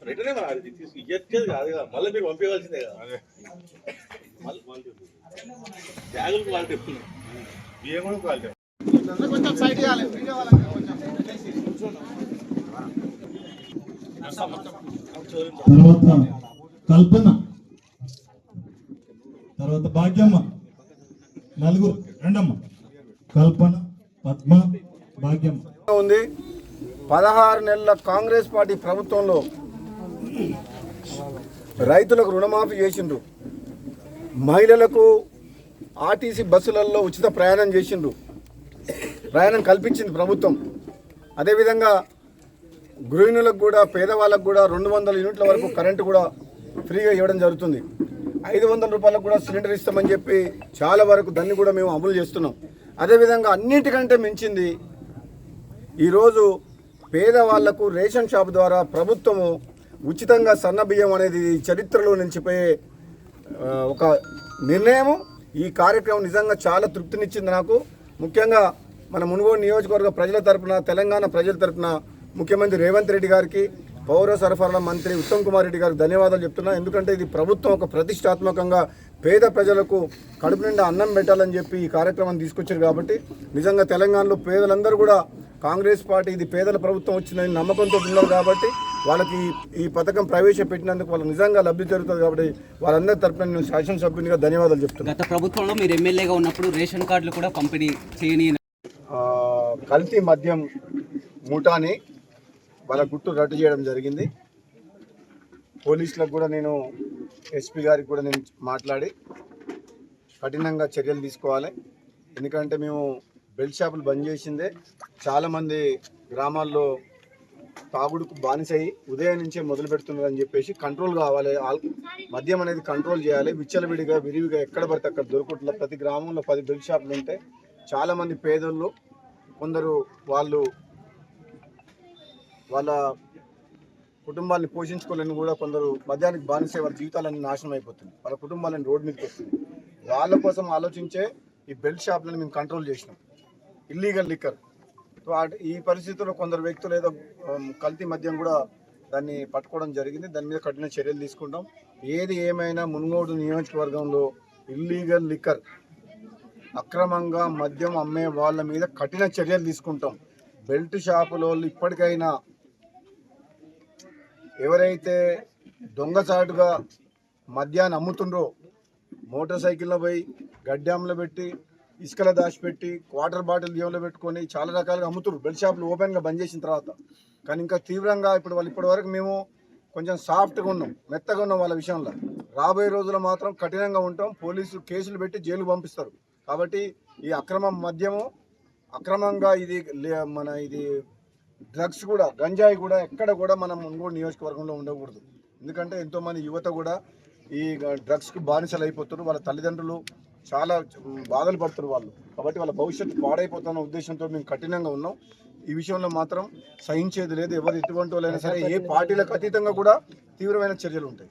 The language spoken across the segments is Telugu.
రిటర్నే ఇచ్చేది కాదు కదా, మళ్ళీ మీరు పంపించవలసిందే కదా. బ్యాగులు క్వాలిటీ ఎప్పుడు బియ్యం కూడా క్వాలిటీ కొంచెం సైడ్ ఇవ్వాలి. తర్వాత కల్పన, తర్వాత భాగ్యమ్మ, నలుగురు రెండమ్మ, కల్పన, పద్మ, భాగ్యమ్మ ఉంది. 16 నెలల కాంగ్రెస్ పార్టీ ప్రభుత్వంలో రైతులకు రుణమాఫీ చేసిండ్రు, మహిళలకు ఆర్టీసీ బస్సులలో ఉచిత ప్రయాణం చేసిండ్రు, ప్రయాణం కల్పించింది ప్రభుత్వం. అదేవిధంగా గృహిణులకు కూడా, పేదవాళ్ళకు కూడా 200 యూనిట్ల వరకు కరెంటు కూడా ఫ్రీగా ఇవ్వడం జరుగుతుంది. 500 రూపాయలకు కూడా సిలిండర్ ఇస్తామని చెప్పి చాలా వరకు దాన్ని కూడా మేము అమలు చేస్తున్నాం. అదేవిధంగా అన్నిటికంటే మించింది ఈరోజు పేదవాళ్లకు రేషన్ షాప్ ద్వారా ప్రభుత్వము ఉచితంగా సన్నబియ్యం అనేది చరిత్రలో నిలిచిపోయే ఒక నిర్ణయం. ఈ కార్యక్రమం నిజంగా చాలా తృప్తినిచ్చింది నాకు. ముఖ్యంగా మన మునుగోడు నియోజకవర్గ ప్రజల తరపున, తెలంగాణ ప్రజల తరపున ముఖ్యమంత్రి రేవంత్ రెడ్డి గారికి, పౌర సరఫరాల మంత్రి ఉత్తమ్ కుమార్ రెడ్డి గారికి ధన్యవాదాలు చెప్తున్నా. ఎందుకంటే ఇది ప్రభుత్వం ఒక ప్రతిష్టాత్మకంగా పేద ప్రజలకు కడుపు నిండా అన్నం పెట్టాలని చెప్పి ఈ కార్యక్రమాన్ని తీసుకొచ్చారు. కాబట్టి నిజంగా తెలంగాణలో పేదలందరూ కూడా కాంగ్రెస్ పార్టీ ఇది పేదల ప్రభుత్వం వచ్చిందని నమ్మకంతో ఉన్నారు. కాబట్టి వాళ్ళకి ఈ పథకం ప్రవేశపెట్టినందుకు వాళ్ళకి నిజంగా లబ్ధి జరుగుతుంది. కాబట్టి వాళ్ళందరి తరపున నేను శాసనసభ్యునిగా ధన్యవాదాలు చెప్తున్నాను. గత ప్రభుత్వంలో మీరు ఎమ్మెల్యేగా ఉన్నప్పుడు రేషన్ కార్డులు కూడా పంపిణీ చేయని కల్తీ మద్యం ముఠాని వాళ్ళ గుట్టు రద్దు చేయడం జరిగింది. పోలీసులకు కూడా నేను, ఎస్పీ గారికి కూడా నేను మాట్లాడి కఠినంగా చర్యలు తీసుకోవాలి. ఎందుకంటే మేము బెల్ట్ షాపులు బంద్ చేసిందే, చాలామంది గ్రామాల్లో తాగుడుకు బానిసయి ఉదయం నుంచే మొదలు పెడుతున్నారని చెప్పేసి కంట్రోల్ కావాలి. మద్యం అనేది కంట్రోల్ చేయాలి. విచ్చలవిడిగా విరివిగా ఎక్కడ పడితే అక్కడ దొరుకుట్ల ప్రతి గ్రామంలో 10 బెల్ట్ షాపులు ఉంటే చాలామంది పేదోళ్ళు, కొందరు వాళ్ళ కుటుంబాన్ని పోషించుకోలేని కూడా కొందరు మద్యానికి బానిసే వాళ్ళ జీవితాలన్నీ నాశనం అయిపోతుంది, వాళ్ళ కుటుంబాలను రోడ్డు మీదకి వస్తుంది. వాళ్ళ కోసం ఆలోచించే ఈ బెల్ట్ షాపులను మేము కంట్రోల్ చేసినాం, ఇల్లీగల్ లిక్కర్. సో ఈ పరిస్థితుల్లో కొందరు వ్యక్తులు ఏదో కల్తీ మద్యం కూడా దాన్ని పట్టుకోవడం జరిగింది. దాని మీద కఠిన చర్యలు తీసుకుంటాం. ఏది ఏమైనా మునుగోడు నియోజకవర్గంలో ఇల్లీగల్ లిక్కర్, అక్రమంగా మద్యం అమ్మే వాళ్ళ మీద కఠిన చర్యలు తీసుకుంటాం. బెల్ట్ షాపులో ఇప్పటికైనా ఎవరైతే దొంగచాటుగా మద్యాన్ని అమ్ముతుండ్రో, మోటార్ సైకిల్లో పోయి గడ్డాంలో పెట్టి, ఇసుకలో దాచిపెట్టి, వాటర్ బాటిల్ దేవులో పెట్టుకొని చాలా రకాలుగా అమ్ముతున్నారు. బెల్ట్ షాపులు ఓపెన్గా బంద్ చేసిన తర్వాత. కానీ ఇంకా తీవ్రంగా ఇప్పటివరకు మేము కొంచెం సాఫ్ట్గా ఉన్నాం, మెత్తగా ఉన్నాం వాళ్ళ విషయంలో. రాబోయే రోజుల్లో మాత్రం కఠినంగా ఉంటాం. పోలీసులు కేసులు పెట్టి జైలు పంపిస్తారు. కాబట్టి ఈ అక్రమ మద్యము, అక్రమంగా ఇది డ్రగ్స్ కూడా, గంజాయి కూడా ఎక్కడ కూడా మనం మునుగోడు నియోజకవర్గంలో ఉండకూడదు. ఎందుకంటే ఎంతోమంది యువత కూడా ఈ డ్రగ్స్కి బానిసలు అయిపోతున్నారు. వాళ్ళ తల్లిదండ్రులు చాలా బాధలు పడుతున్నారు వాళ్ళు. కాబట్టి వాళ్ళ భవిష్యత్తు పాడైపోతున్న ఉద్దేశంతో మేము కఠినంగా ఉన్నాం. ఈ విషయంలో మాత్రం సహించేది లేదు. ఎవరు ఎటువంటి వాళ్ళైనా సరే, ఏ పార్టీలకు అతీతంగా కూడా తీవ్రమైన చర్యలు ఉంటాయి.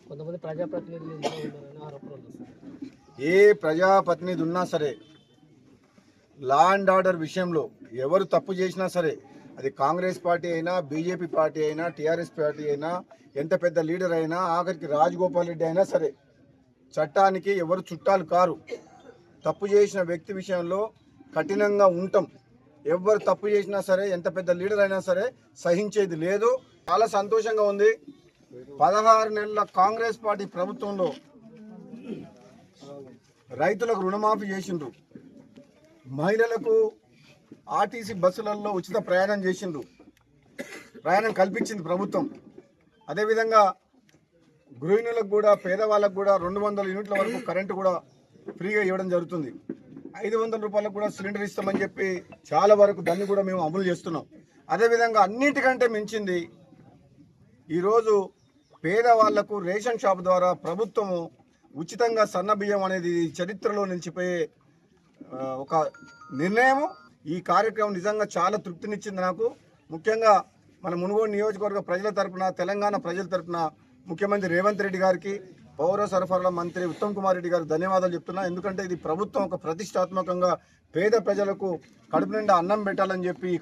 ఏ ప్రజాప్రతినిధి ఉన్నా సరే, లా అండ్ ఆర్డర్ విషయంలో ఎవరు తప్పు చేసినా సరే, అది కాంగ్రెస్ పార్టీ అయినా, బీజేపీ పార్టీ అయినా, టీఆర్ఎస్ పార్టీ అయినా, ఎంత పెద్ద లీడర్ అయినా, ఆఖరికి రాజగోపాల్ రెడ్డి అయినా సరే, చట్టానికి ఎవరు చుట్టాలు కారు. తప్పు చేసిన వ్యక్తి విషయంలో కఠినంగా ఉంటాం. ఎవరు తప్పు చేసినా సరే, ఎంత పెద్ద లీడర్ అయినా సరే సహించేది లేదు. చాలా సంతోషంగా ఉంది. 16 నెలల కాంగ్రెస్ పార్టీ ప్రభుత్వంలో రైతులకు రుణమాఫీ చేసిండ్రు, మహిళలకు ఆర్టీసీ బస్సులలో ఉచిత ప్రయాణం చేసిండ్రు, ప్రయాణం కల్పించింది ప్రభుత్వం. అదేవిధంగా గృహిణులకు కూడా, పేదవాళ్ళకు కూడా 200 యూనిట్ల వరకు కరెంటు కూడా ఫ్రీగా ఇవ్వడం జరుగుతుంది. 500 రూపాయలకు కూడా సిలిండర్ ఇస్తామని చెప్పి చాలా వరకు దాన్ని కూడా మేము అమలు చేస్తున్నాం. అదేవిధంగా అన్నిటికంటే మించింది ఈరోజు పేదవాళ్లకు రేషన్ షాప్ ద్వారా ప్రభుత్వము ఉచితంగా సన్నబియ్యం అనేది చరిత్రలో నిలిచిపోయే ఒక నిర్ణయం. ఈ కార్యక్రమం నిజంగా చాలా తృప్తినిచ్చింది నాకు. ముఖ్యంగా మన మునుగోడు నియోజకవర్గ ప్రజల తరపున, తెలంగాణ ప్రజల తరపున ముఖ్యమంత్రి రేవంత్ రెడ్డి గారికి, పౌర సరఫరాల మంత్రి ఉత్తమ్ కుమార్ రెడ్డి గారికి ధన్యవాదాలు చెప్తున్నా. ఎందుకంటే ఇది ప్రభుత్వం ఒక ప్రతిష్టాత్మకంగా పేద ప్రజలకు కడుపు నిండా అన్నం పెట్టాలని చెప్పి ఈ